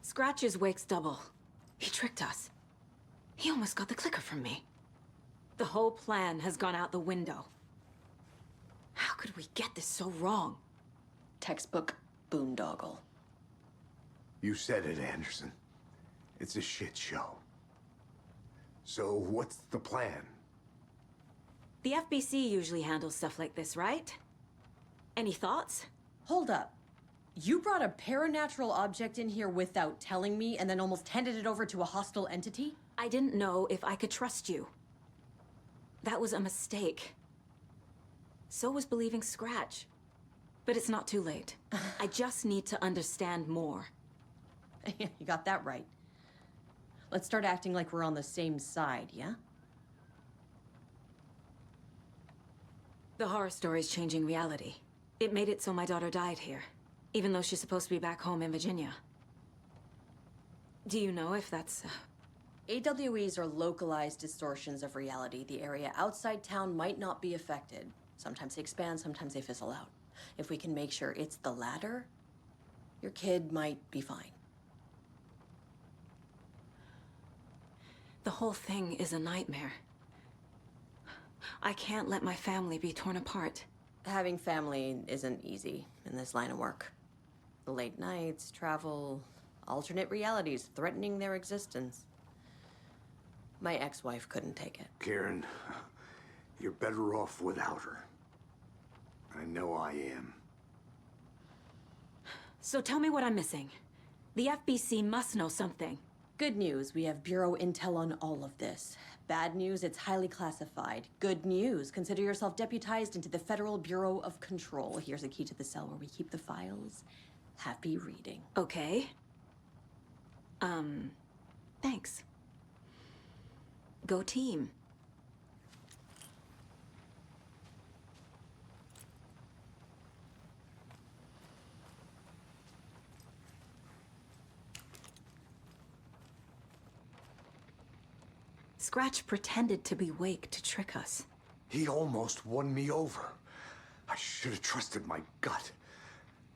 Scratch's wake's double. He tricked us. He almost got the clicker from me. The whole plan has gone out the window. How could we get this so wrong? Textbook boondoggle. You said it, Anderson. It's a shit show. So what's the plan? The FBC usually handles stuff like this, right? Any thoughts? Hold up. You brought a paranatural object in here without telling me and then almost handed it over to a hostile entity? I didn't know if I could trust you. That was a mistake. So was believing Scratch. But it's not too late. I just need to understand more. You got that right. Let's start acting like we're on the same side, yeah? The horror story's changing reality. It made it so my daughter died here, even though she's supposed to be back home in Virginia. Do you know if that's... AWEs are localized distortions of reality. The area outside town might not be affected. Sometimes they expand, sometimes they fizzle out. If we can make sure it's the latter, your kid might be fine. The whole thing is a nightmare. I can't let my family be torn apart. Having family isn't easy in this line of work. The late nights, travel, alternate realities threatening their existence. My ex-wife couldn't take it. Karen, you're better off without her. I know I am. So tell me what I'm missing. The FBC must know something. Good news, we have Bureau intel on all of this. Bad news, it's highly classified. Good news, consider yourself deputized into the Federal Bureau of Control. Here's a key to the cell where we keep the files. Happy reading. Okay. Thanks. Go team. Scratch pretended to be Wake to trick us. He almost won me over. I should have trusted my gut.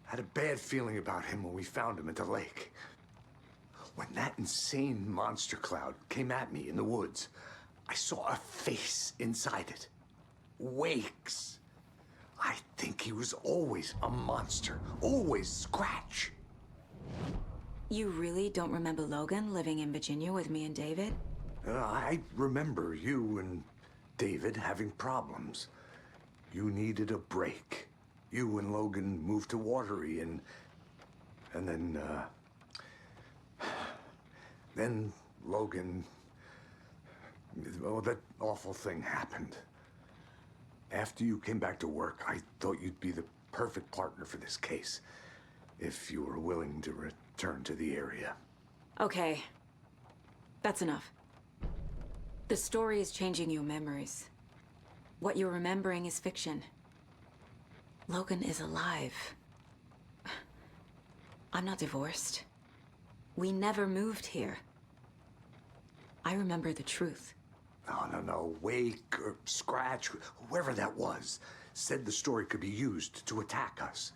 I had a bad feeling about him when we found him at the lake. When that insane monster cloud came at me in the woods, I saw a face inside it. Wake's. I think he was always a monster. Always Scratch. You really don't remember Logan living in Virginia with me and David? I remember you and David having problems. You needed a break. You and Logan moved to Watery and then Logan, well, that awful thing happened. After you came back to work, I thought you'd be the perfect partner for this case, if you were willing to return to the area. Okay. That's enough. The story is changing your memories. What you're remembering is fiction. Logan is alive. I'm not divorced. We never moved here. I remember the truth. No. Wake or Scratch, whoever that was, said the story could be used to attack us.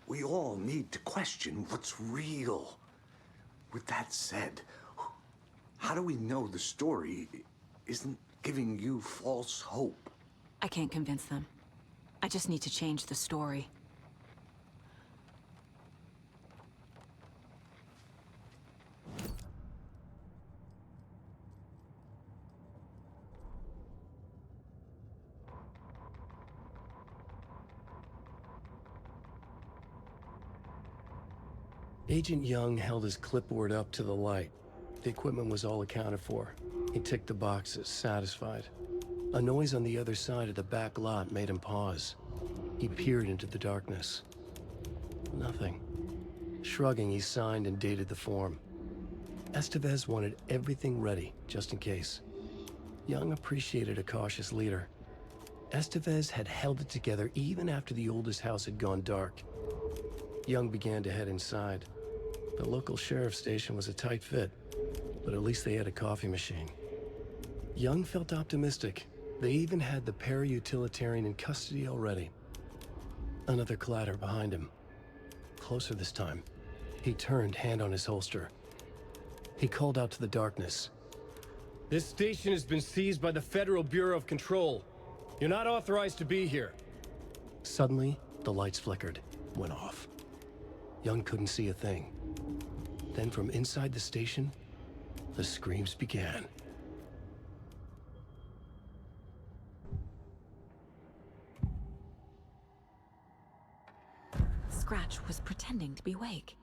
We all need to question what's real. With that said, how do we know the story isn't giving you false hope? I can't convince them. I just need to change the story. Agent Young held his clipboard up to the light. The equipment was all accounted for. He ticked the boxes, satisfied. A noise on the other side of the back lot made him pause. He peered into the darkness. Nothing. Shrugging, he signed and dated the form. Estevez wanted everything ready, just in case. Young appreciated a cautious leader. Estevez had held it together even after the oldest house had gone dark. Young began to head inside. The local sheriff's station was a tight fit, but at least they had a coffee machine. Young felt optimistic. They even had the para-utilitarian in custody already. Another clatter behind him. Closer this time. He turned, hand on his holster. He called out to the darkness. This station has been seized by the Federal Bureau of Control. You're not authorized to be here. Suddenly, the lights flickered, went off. Young couldn't see a thing. Then from inside the station, the screams began. Scratch was pretending to be awake,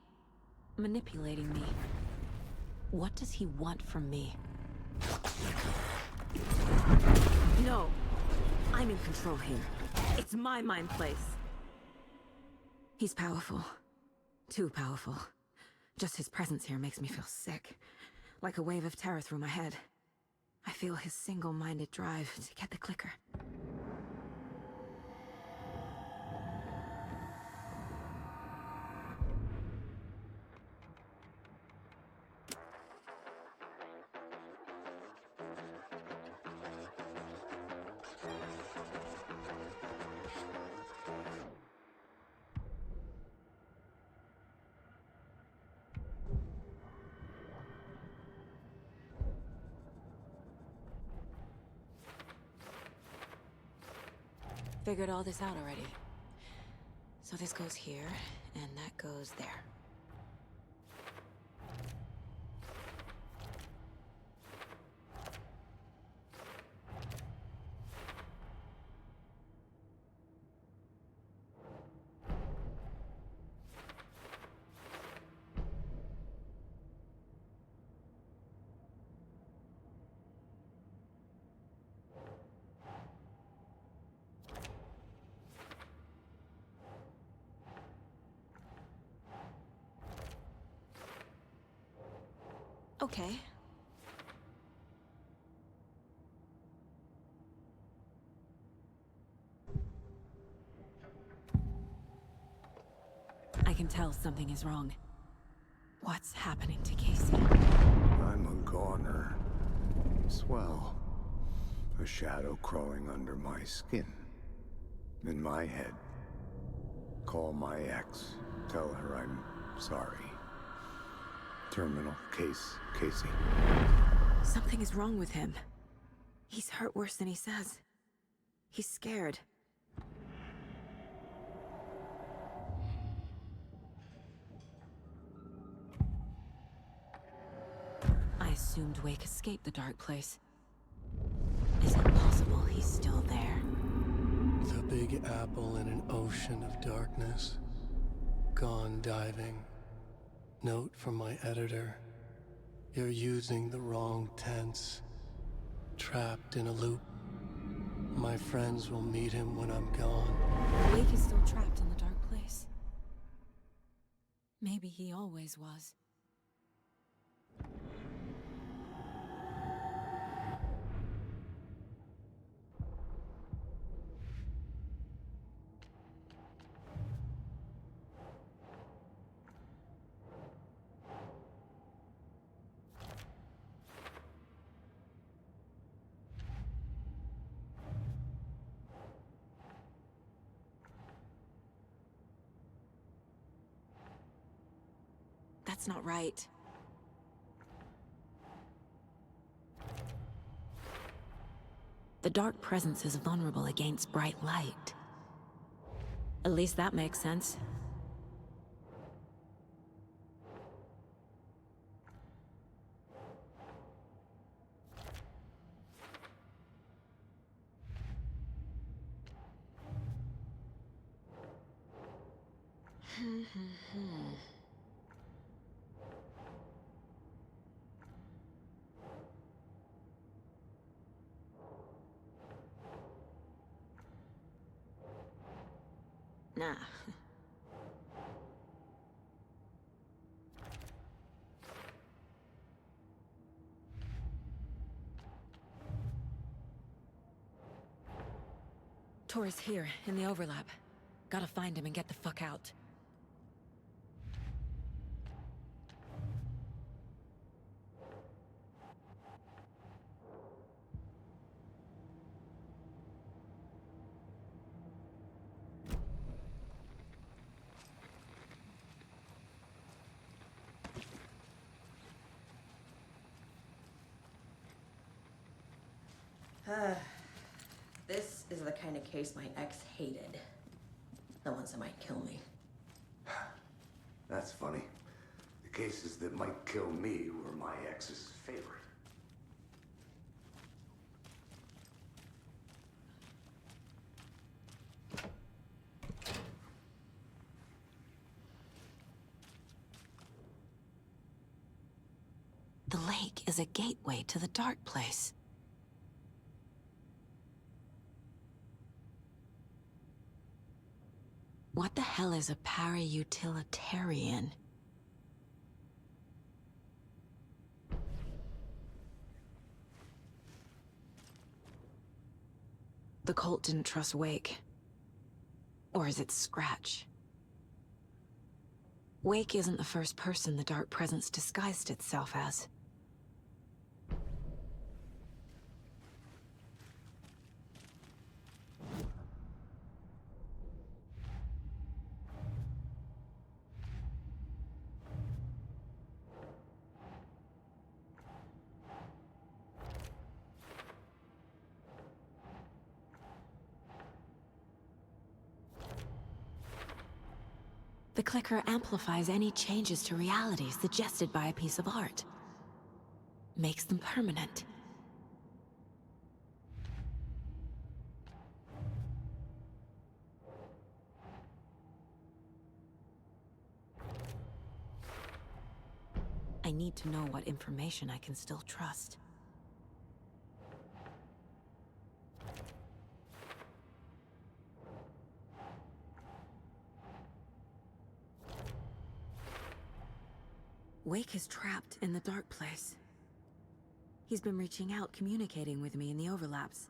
manipulating me. What does he want from me? No! I'm in control here. It's my mind place. He's powerful. Too powerful. Just his presence here makes me feel sick. Like a wave of terror through my head. I feel his single-minded drive to get the clicker. Figured all this out already. So this goes here, and that goes there. Okay. I can tell something is wrong. What's happening to Casey? I'm a goner. Swell. A shadow crawling under my skin. In my head. Call my ex. Tell her I'm sorry. Terminal case, Casey. Something is wrong with him. He's hurt worse than he says. He's scared. I assumed Wake escaped the dark place. Is it possible he's still there? The Big Apple in an ocean of darkness. Gone diving. Note from my editor. You're using the wrong tense. Trapped in a loop. My friends will meet him when I'm gone. Wake is still trapped in the dark place. Maybe he always was. That's not right. The dark presence is vulnerable against bright light. At least that makes sense. Nah. Tor's here, in the overlap. Gotta find him and get the fuck out. This is the kind of case my ex hated. The ones that might kill me. That's funny. The cases that might kill me were my ex's favorite. The lake is a gateway to the dark place. What the hell is a para-utilitarian? The cult didn't trust Wake. Or is it Scratch? Wake isn't the first person the Dark Presence disguised itself as. The clicker amplifies any changes to reality suggested by a piece of art. Makes them permanent. I need to know what information I can still trust. Wake is trapped in the dark place. He's been reaching out, communicating with me in the overlaps.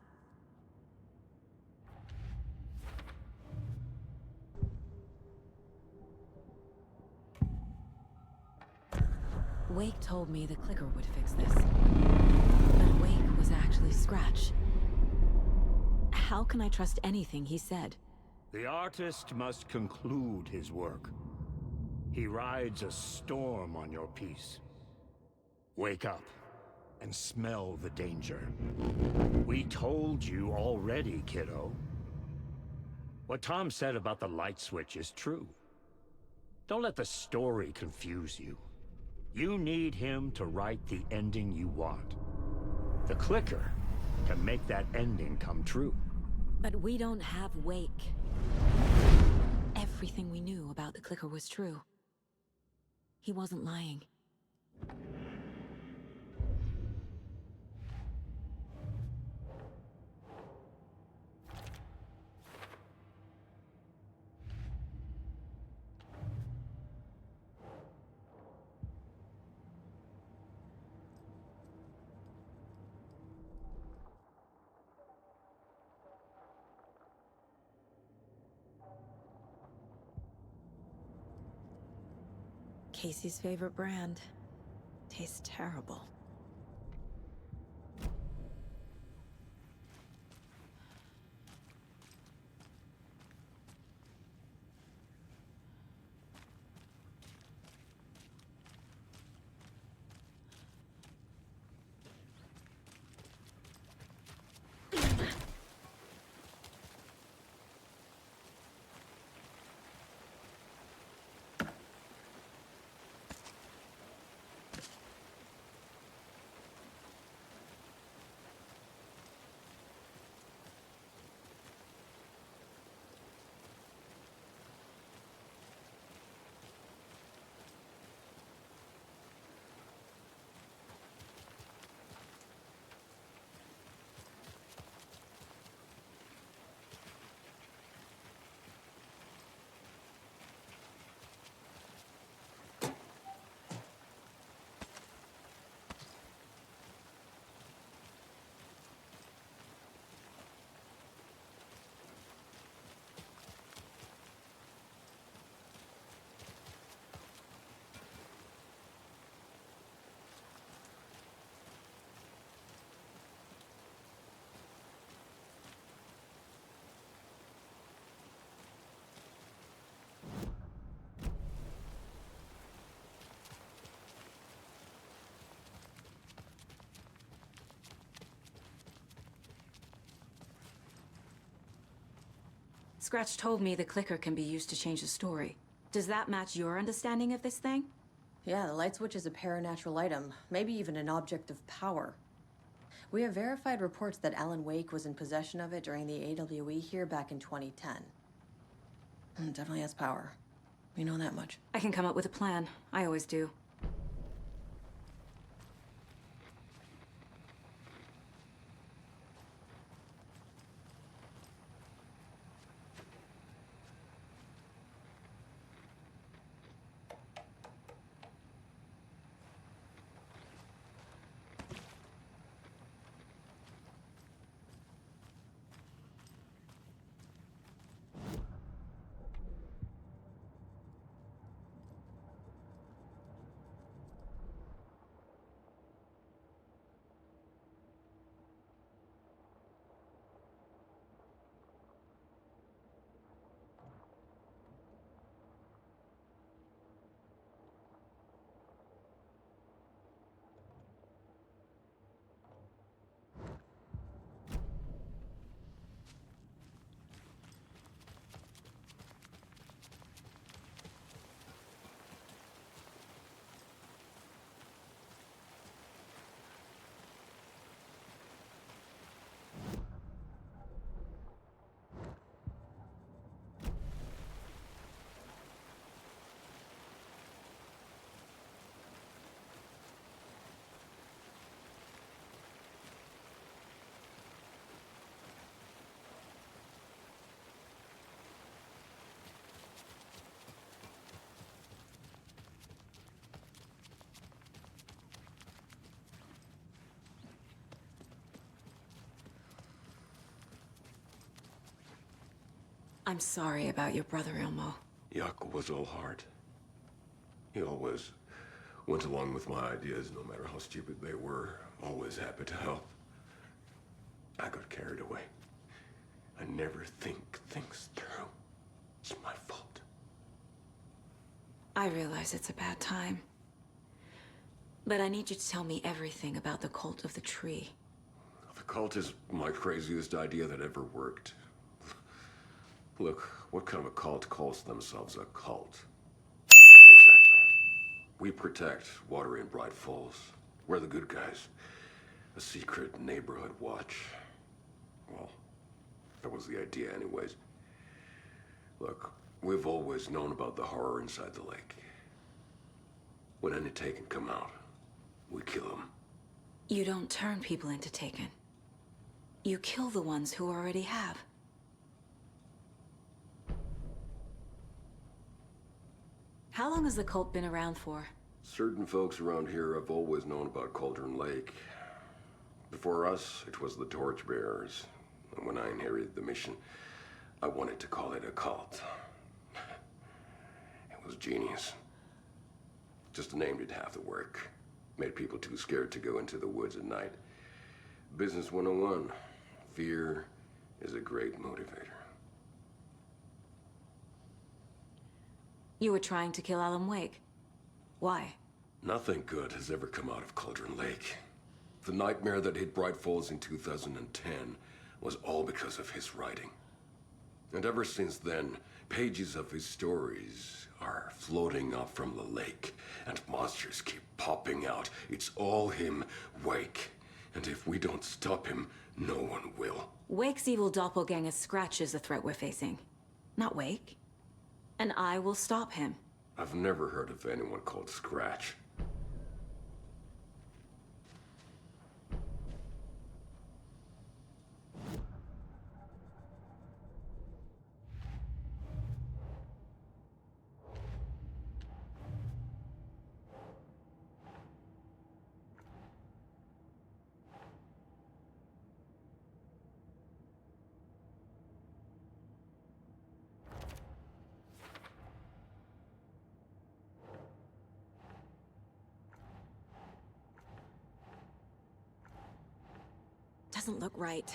Wake told me the clicker would fix this. But Wake was actually Scratch. How can I trust anything he said? The artist must conclude his work. He rides a storm on your piece. Wake up and smell the danger. We told you already, kiddo. What Tom said about the light switch is true. Don't let the story confuse you. You need him to write the ending you want. The clicker can make that ending come true. But we don't have Wake. Everything we knew about the clicker was true. He wasn't lying. Casey's favorite brand. Tastes terrible. Scratch told me the clicker can be used to change the story. Does that match your understanding of this thing? Yeah, the light switch is a paranatural item, maybe even an object of power. We have verified reports that Alan Wake was in possession of it during the AWE here back in 2010. It definitely has power. We know that much. I can come up with a plan. I always do. I'm sorry about your brother, Ilmo. Yaakov was all heart. He always went along with my ideas, no matter how stupid they were. Always happy to help. I got carried away. I never think things through. It's my fault. I realize it's a bad time. But I need you to tell me everything about the Cult of the Tree. The cult is my craziest idea that ever worked. Look, what kind of a cult calls themselves a cult? Exactly. We protect Water in Bright Falls. We're the good guys. A secret neighborhood watch. Well, that was the idea anyways. Look, we've always known about the horror inside the lake. When any Taken come out, we kill them. You don't turn people into Taken. You kill the ones who already have. How long has the cult been around for? Certain folks around here have always known about Cauldron Lake. Before us, it was the Torchbearers. And when I inherited the mission, I wanted to call it a cult. It was genius. Just the name did half the work. Made people too scared to go into the woods at night. Business 101. Fear is a great motivator. You were trying to kill Alan Wake. Why? Nothing good has ever come out of Cauldron Lake. The nightmare that hit Bright Falls in 2010 was all because of his writing. And ever since then, pages of his stories are floating up from the lake, and monsters keep popping out. It's all him, Wake. And if we don't stop him, no one will. Wake's evil doppelganger Scratch is the threat we're facing, not Wake. And I will stop him. I've never heard of anyone called Scratch. Doesn't look right.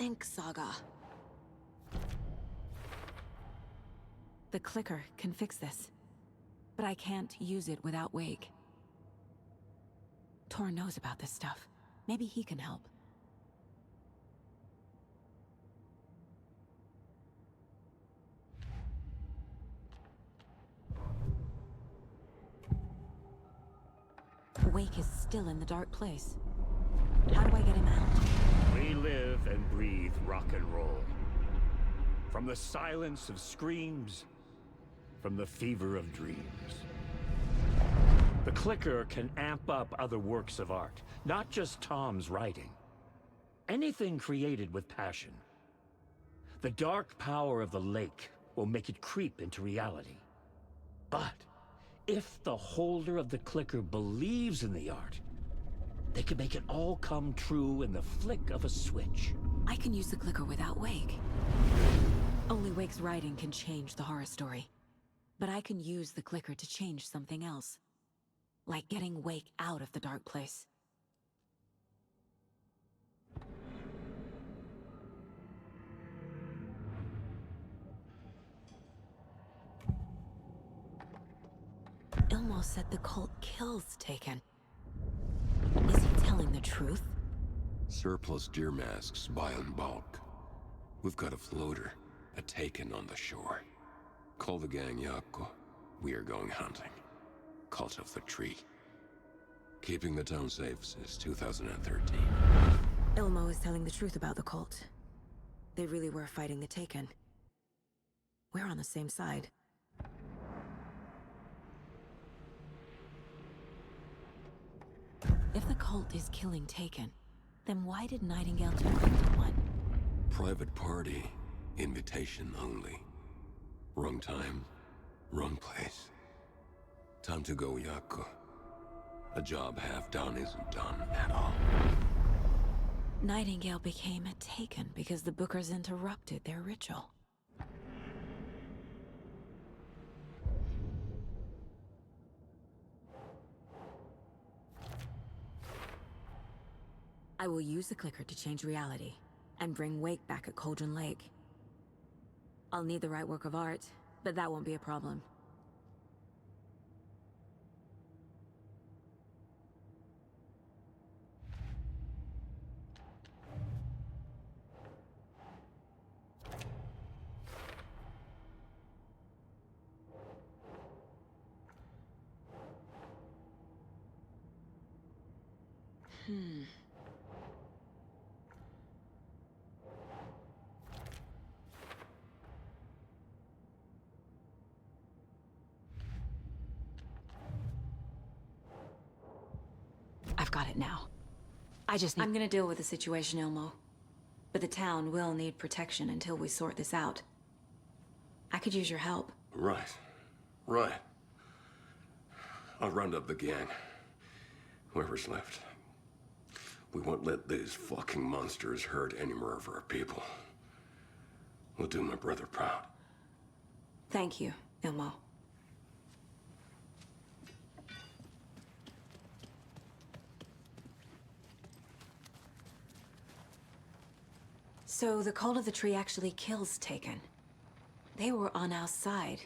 Thanks, Saga. The clicker can fix this, but I can't use it without Wake. Tor knows about this stuff. Maybe he can help. Wake is still in the dark place. How do I get him out? We live and breathe rock and roll. From the silence of screams, from the fever of dreams. The clicker can amp up other works of art, not just Tom's writing. Anything created with passion. The dark power of the lake will make it creep into reality. But if the holder of the clicker believes in the art, they can make it all come true in the flick of a switch. I can use the clicker without Wake. Only Wake's writing can change the horror story. But I can use the clicker to change something else. Like getting Wake out of the dark place. Ilmo said the cult kills Taken. Is he telling the truth? Surplus deer masks buy in bulk. We've got a floater, a Taken on the shore. Call the gang Yako. We are going hunting. Cult of the Tree. Keeping the town safe since 2013. Ilmo is telling the truth about the cult. They really were fighting the Taken. We're on the same side. If the cult is killing Taken, then why did Nightingale turn into one? Private party. Invitation only. Wrong time, wrong place. Time to go, Yako. A job half done isn't done at all. Nightingale became a Taken because the Bookers interrupted their ritual. I will use the clicker to change reality and bring Wake back at Cauldron Lake. I'll need the right work of art, but that won't be a problem. I've got it now. I'm gonna deal with the situation, Ilmo. But the town will need protection until we sort this out. I could use your help. Right. I'll round up the gang. Whoever's left. We won't let these fucking monsters hurt any more of our people. We'll do my brother proud. Thank you, Ilmo. So the Cult of the Tree actually kills Taken. They were on our side,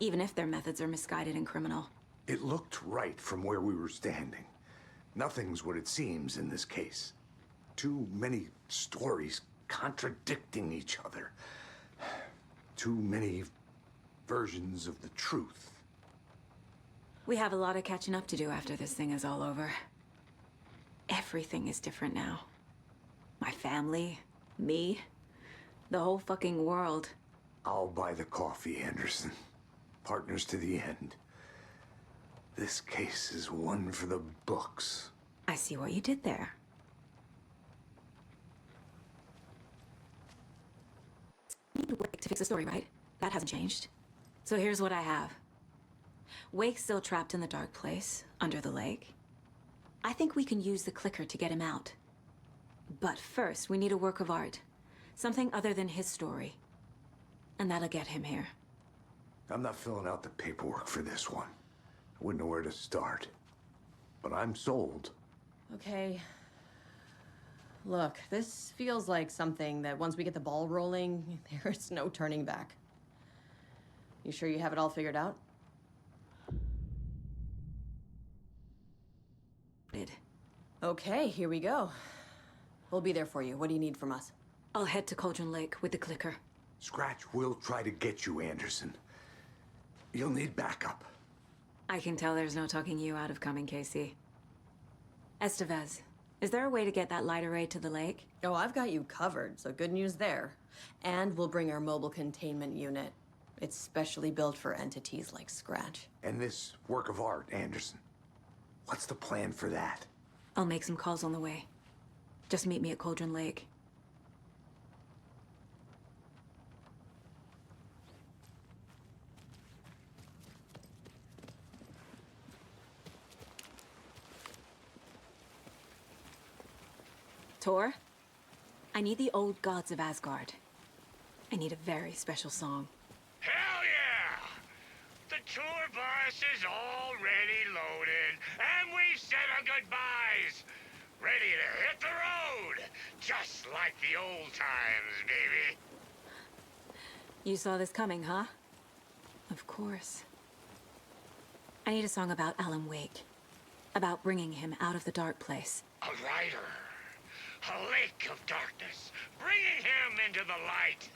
even if their methods are misguided and criminal. It looked right from where we were standing. Nothing's what it seems in this case. Too many stories contradicting each other. Too many versions of the truth. We have a lot of catching up to do after this thing is all over. Everything is different now. My family, me, the whole fucking world. I'll buy the coffee, Anderson. Partners to the end. This case is one for the books. I see what you did there. You need Wake to fix the story, right? That hasn't changed. So here's what I have. Wake's still trapped in the dark place, under the lake. I think we can use the clicker to get him out. But first, we need a work of art. Something other than his story. And that'll get him here. I'm not filling out the paperwork for this one. I wouldn't know where to start. But I'm sold. Okay. Look, this feels like something that once we get the ball rolling, there's no turning back. You sure you have it all figured out? Okay, here we go. We'll be there for you. What do you need from us? I'll head to Cauldron Lake with the clicker. Scratch will try to get you, Anderson. You'll need backup. I can tell there's no talking you out of coming, Casey. Estevez, is there a way to get that light array to the lake? Oh, I've got you covered, so good news there. And we'll bring our mobile containment unit. It's specially built for entities like Scratch. And this work of art, Anderson. What's the plan for that? I'll make some calls on the way. Just meet me at Cauldron Lake. Tor, I need the old gods of Asgard. I need a very special song. Hell yeah! The tour bus is already loaded, and we've said our goodbyes. Ready to hit the road, just like the old times, baby. You saw this coming, huh? Of course. I need a song about Alan Wake. About bringing him out of the dark place. A rider. A lake of darkness. Bringing him into the light.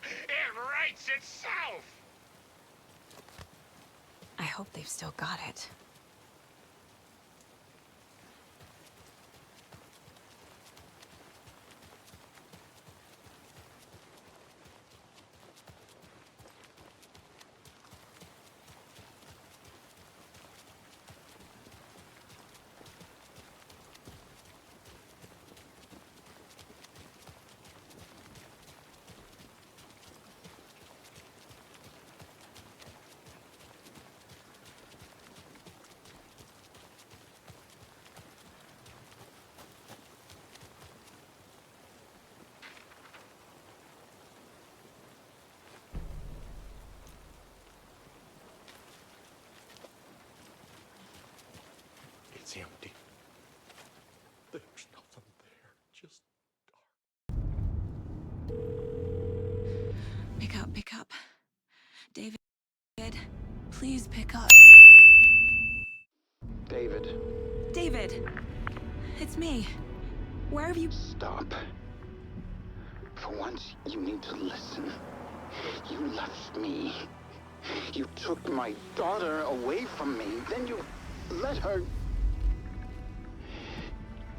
It writes itself. I hope they've still got it. It's empty. There's nothing there, just dark. Pick up. David, please pick up. David. David! It's me. Where have you... Stop. For once, you need to listen. You left me. You took my daughter away from me. Then you let her...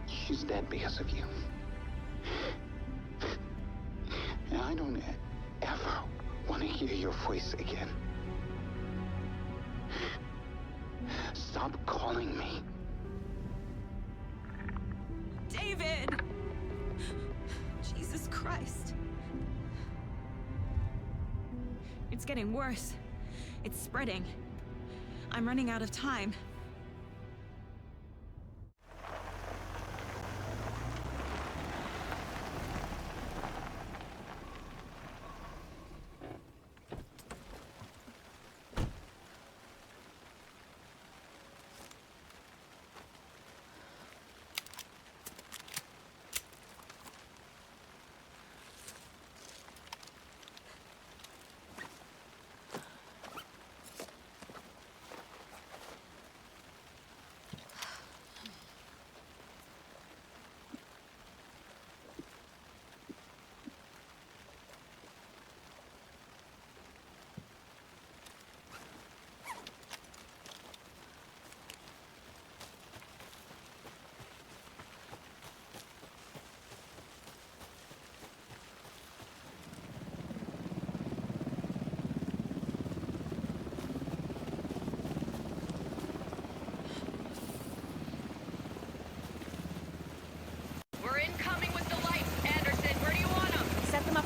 She's dead because of you. And I don't ever want to hear your voice again. Stop calling me. David! Jesus Christ. It's getting worse. It's spreading. I'm running out of time.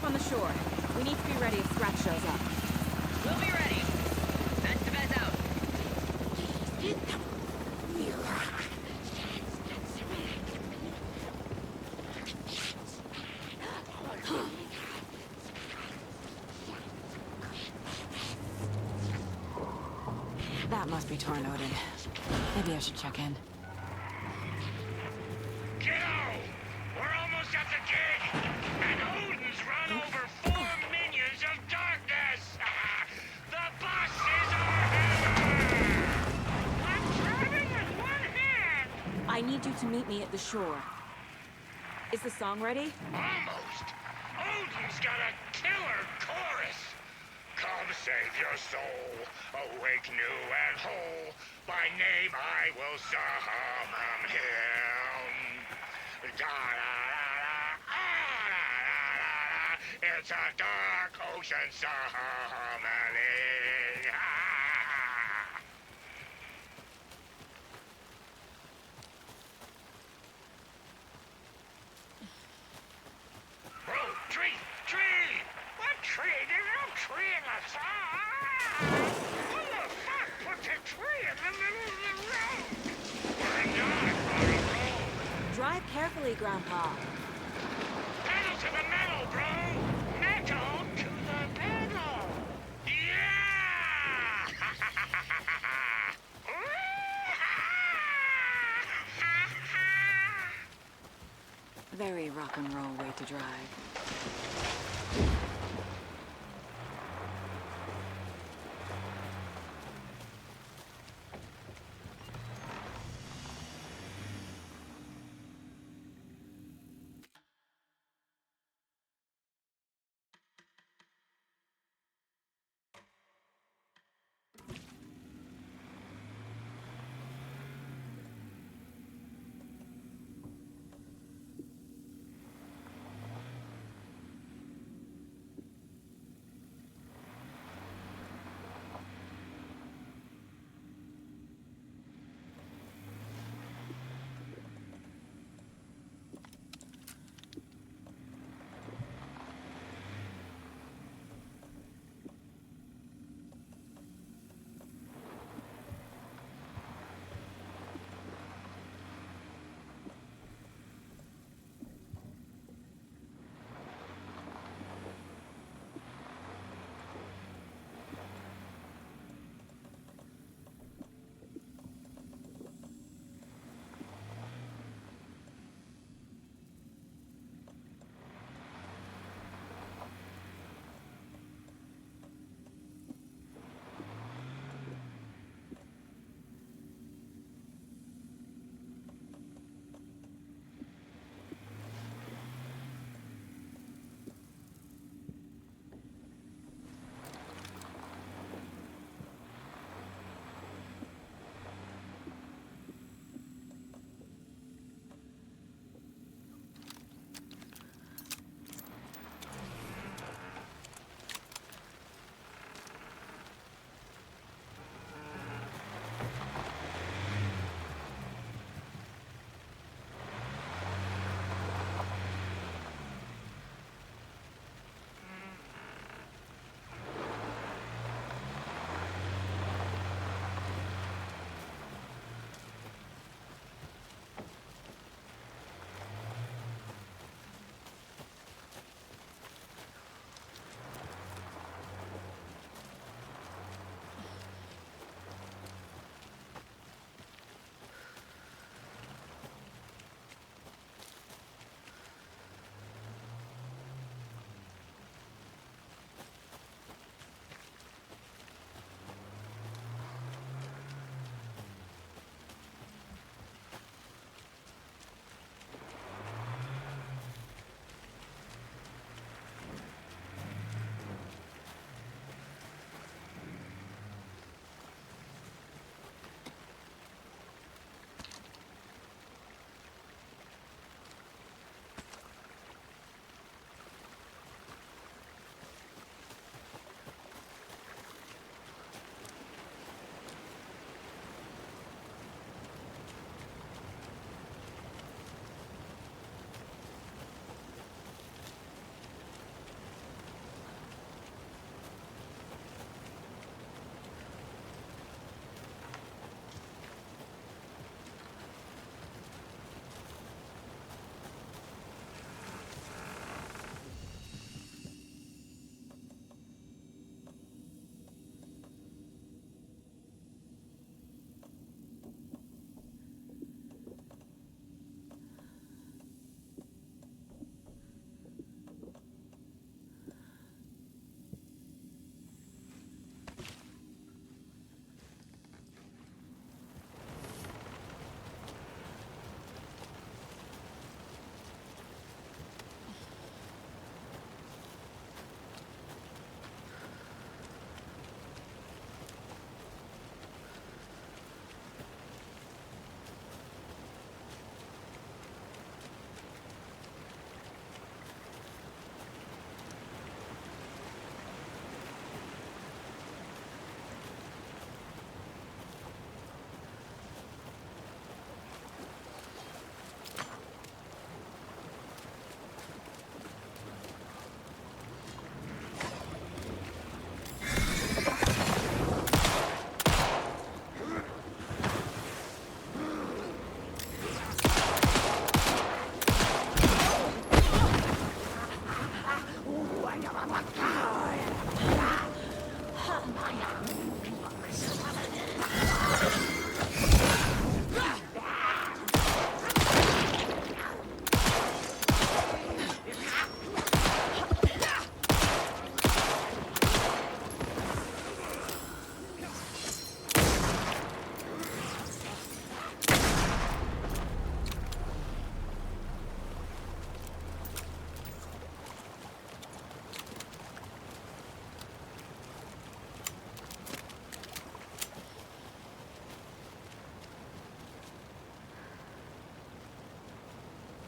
On the shore. We need to be ready if Scratch shows up. We'll be ready. Estevez out. That must be tornaded. Maybe I should check in. Kiddo! We're almost finished up the gig, and Odin's run over 4 minions of darkness. The bosses are here. I'm driving with one hand. I need you to meet me at the shore. Is the song ready? Almost. Odin's got a killer chorus. Come save your soul, awake new and whole. By name I will summon him. Da-da-da-da-da-da-da-da. It's a dark ocean summoning. Oh, tree! Tree! What tree? There's no tree in the song! Who the fuck put a tree in the middle of the road? We're not on a road! Drive carefully, Grandpa. Pedal to the metal, bro! Metal to the pedal! Yeah! Very rock and roll way to drive.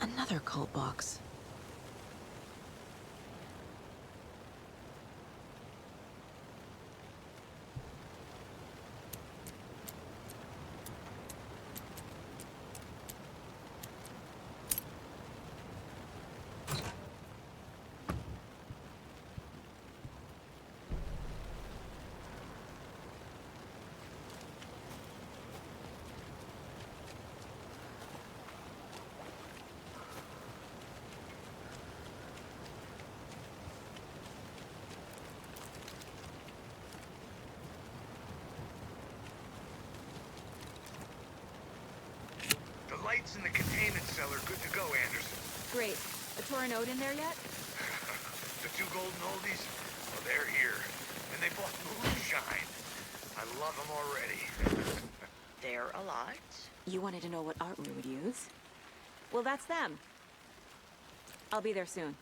Another cult box. The lights in the containment cell are good to go, Anderson. Great. A Tornado in there yet? The two golden oldies, well, they're here. And they bought moonshine. I love them already. They're a lot. You wanted to know what art we would use? Well, that's them. I'll be there soon.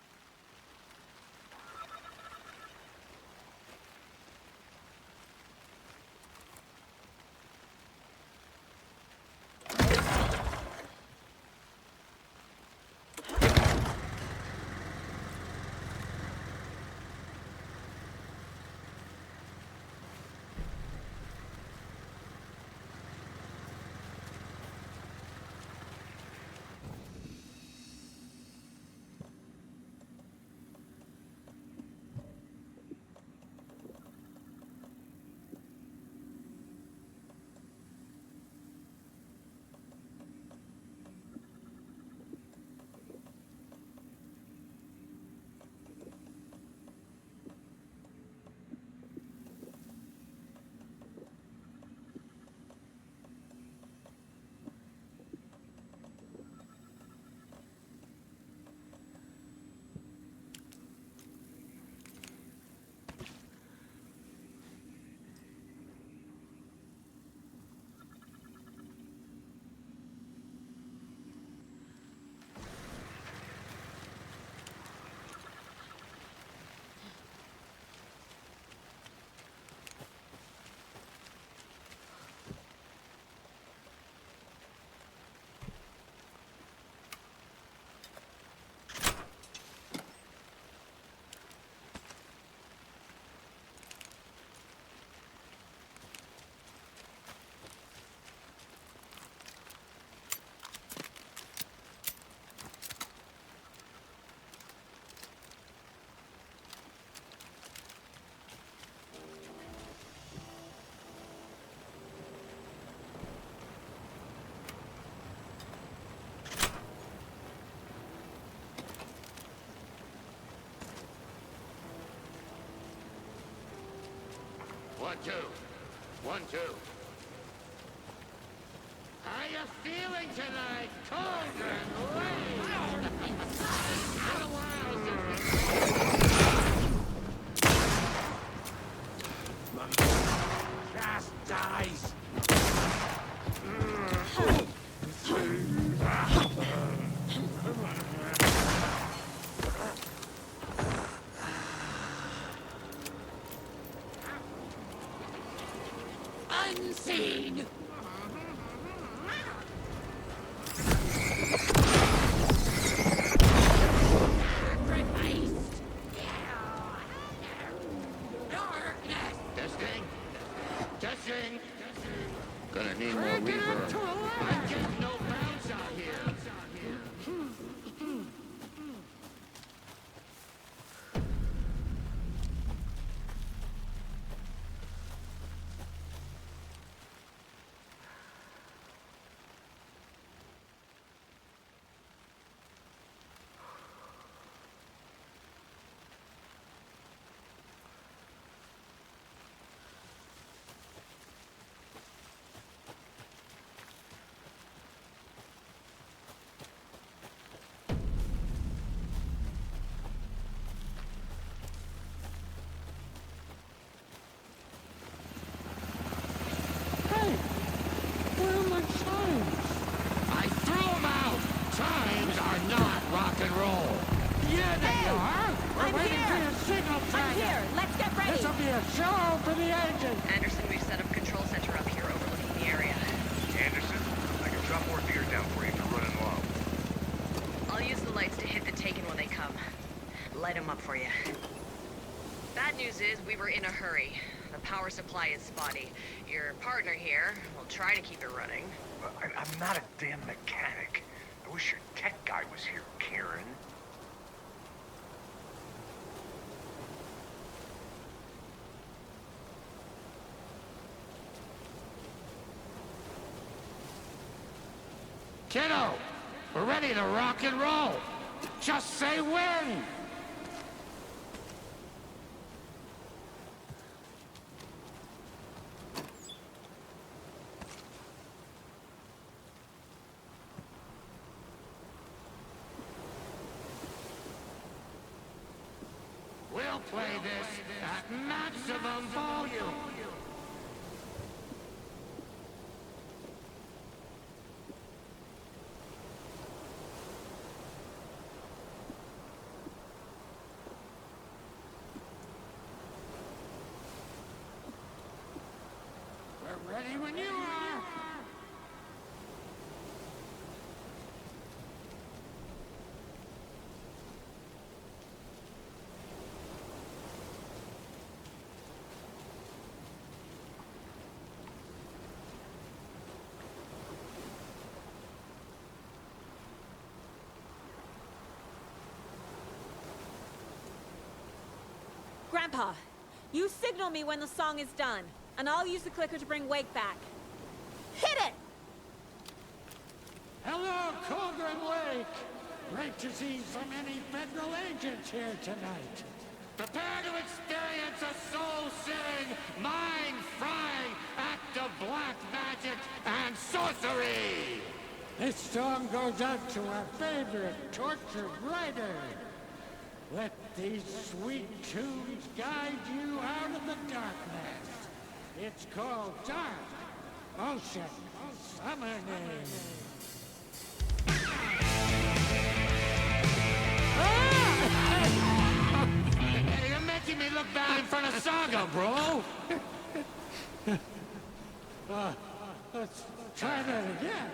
One, two. 1, 2. How you feeling tonight, Thornton? Just dies. Unseen. Testing. Gonna need more reverb. I'm getting no bounce out here. Anderson, we've set up a control center up here overlooking the area. Anderson, I can drop more gear down for you if you're running low. I'll light them up for you. Bad news is we were in a hurry. The power supply is spotty. Your partner here will try to keep it running. I'm not a damn mechanic. I wish your tech guy was here, Karen. Kiddo, we're ready to rock and roll. Just say when. We'll play this at maximum volume. We're ready when you are. Grandpa, you signal me when the song is done, and I'll use the clicker to bring Wake back. Hit it! Hello, Colgrim Lake. Great to see so many federal agents here tonight. Prepare to experience a soul-searing, mind-frying act of black magic and sorcery. This song goes out to our favorite tortured writer. Let these sweet tunes guide you out of the darkness. It's called Dark Ocean Summoning. You're making me look bad in front of Saga, bro. Let's try that again.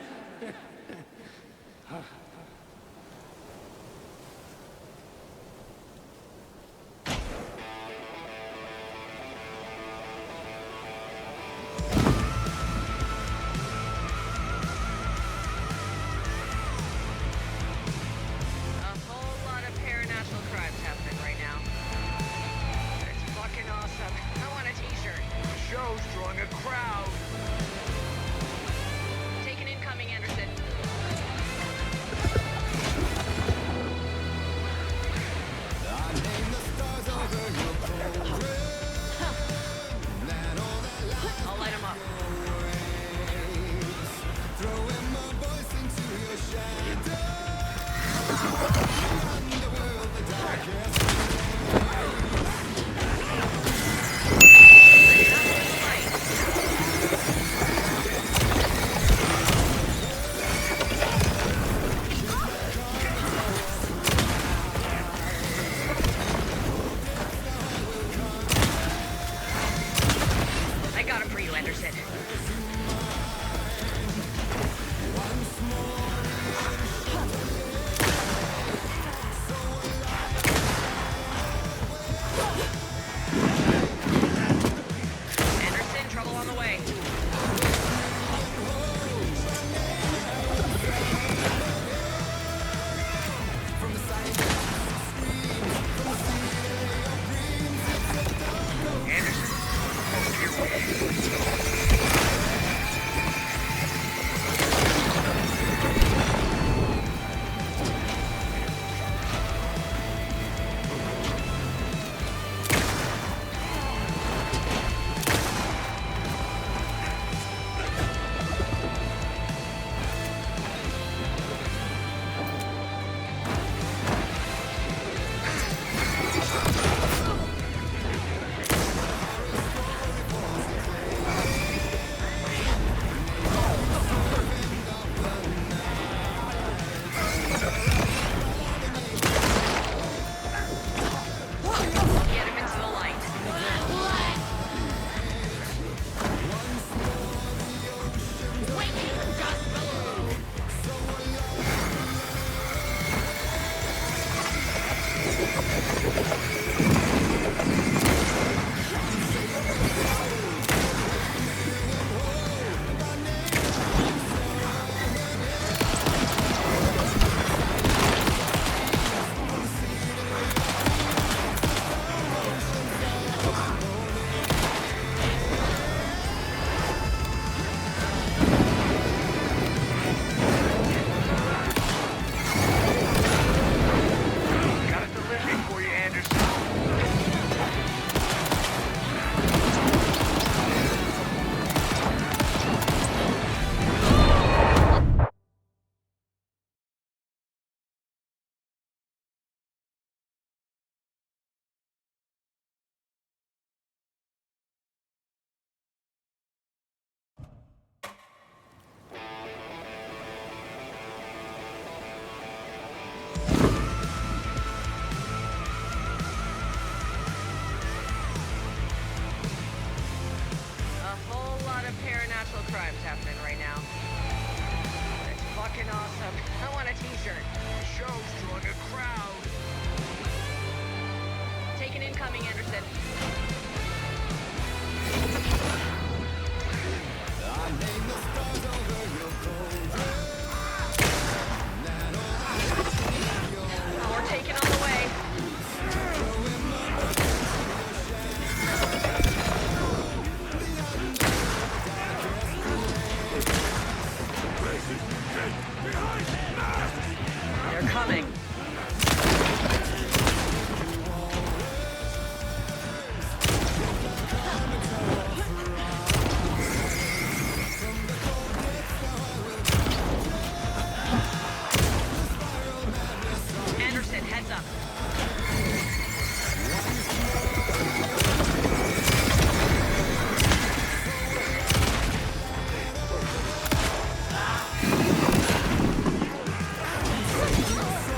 Drawing a crowd. Take an incoming, Anderson. I want a t-shirt. The show's drawing a crowd. Take an incoming, Anderson. More taken on the way. They're coming. Anderson, heads up.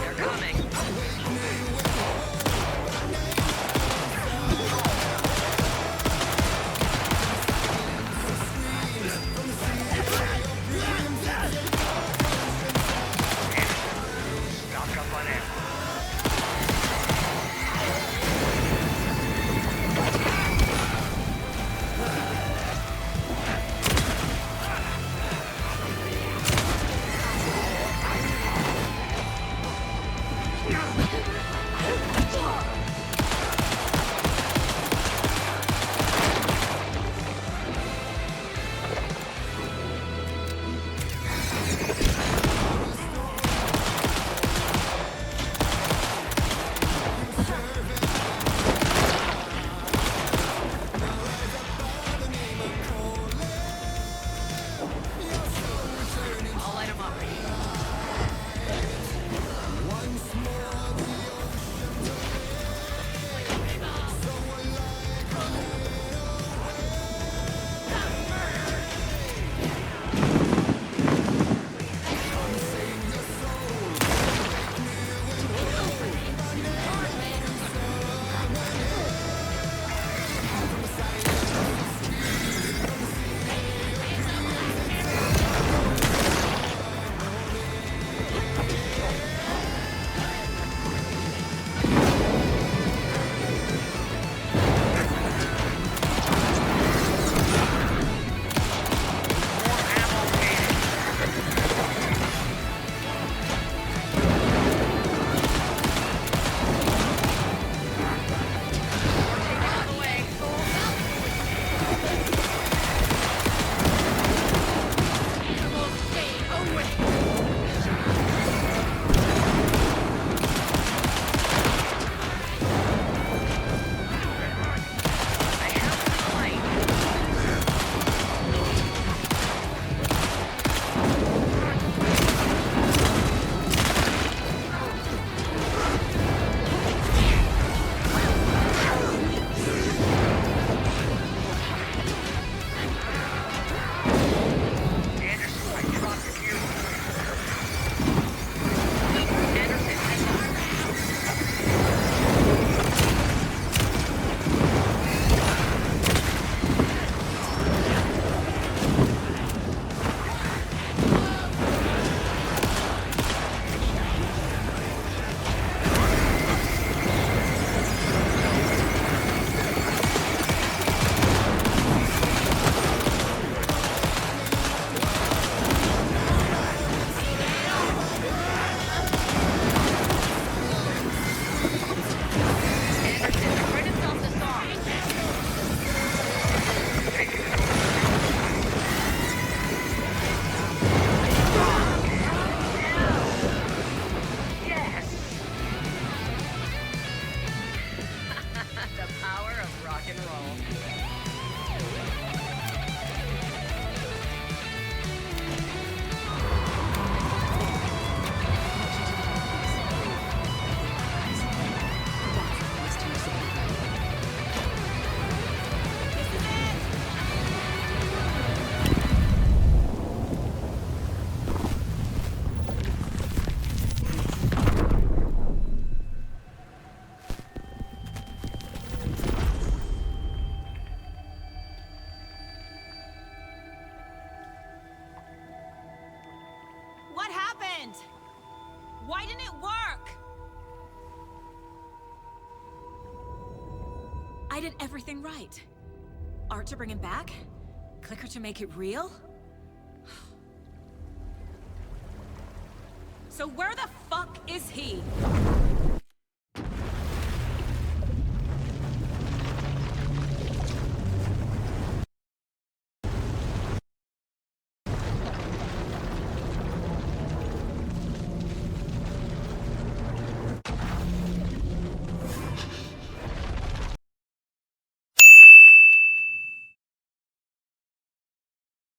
They're coming. Stock up on ammo. I'll light 'em up. Why didn't it work? I did everything right. Art to bring him back? Clicker to make it real? So where the fuck is he?